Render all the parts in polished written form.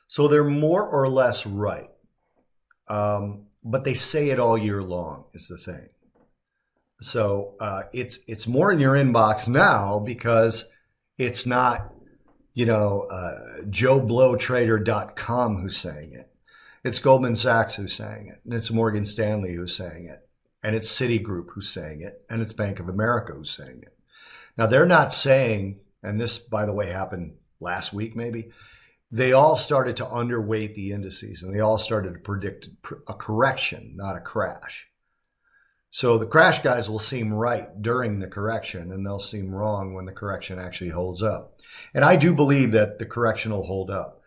So they're more or less right. But they say it all year long is the thing. So it's more in your inbox now because it's not, JoeBlowTrader.com who's saying it. It's Goldman Sachs who's saying it. And it's Morgan Stanley who's saying it. And it's Citigroup who's saying it. And it's Bank of America who's saying it. Now, they're not saying, and this, by the way, happened last week maybe, they all started to underweight the indices and they all started to predict a correction, not a crash. So the crash guys will seem right during the correction and they'll seem wrong when the correction actually holds up. And I do believe that the correction will hold up.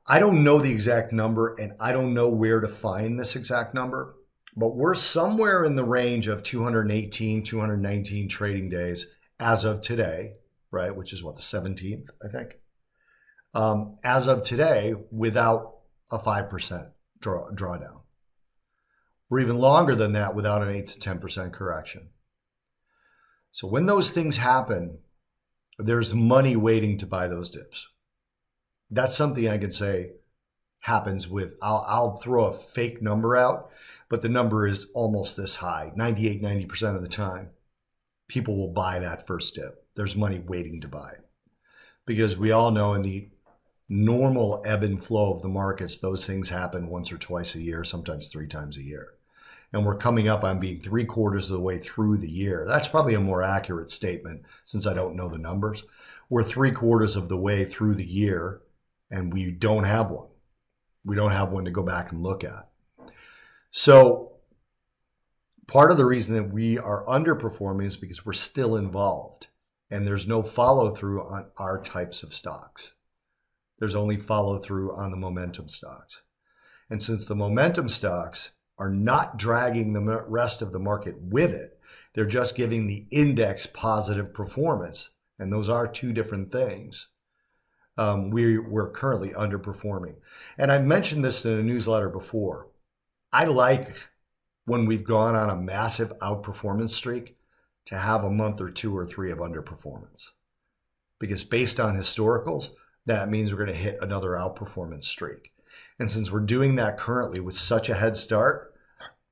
I don't know the exact number and I don't know where to find this exact number, but we're somewhere in the range of 218, 219 trading days as of today, right? Which is what, the 17th, I think. As of today, without a 5% drawdown. Or even longer than that without an 8 to 10% correction. So when those things happen, there's money waiting to buy those dips. That's something I can say happens with, I'll throw a fake number out, but the number is almost this high, 98, 90% of the time. People will buy that first dip. There's money waiting to buy. Because we all know in the normal ebb and flow of the markets, those things happen once or twice a year, sometimes 3 times a year. And we're coming up on being 3/4 of the way through the year. That's probably a more accurate statement since I don't know the numbers. We're 3/4 of the way through the year and we don't have one. We don't have one to go back and look at. So part of the reason that we are underperforming is because we're still involved and there's no follow through on our types of stocks. There's only follow through on the momentum stocks. And since the momentum stocks are not dragging the rest of the market with it, they're just giving the index positive performance. And those are two different things. We're currently underperforming. And I've mentioned this in a newsletter before. I like when we've gone on a massive outperformance streak to have a month or 2 or 3 of underperformance. Because based on historicals, that means we're going to hit another outperformance streak. And since we're doing that currently with such a head start,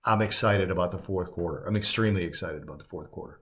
I'm excited about the fourth quarter. I'm extremely excited about the fourth quarter.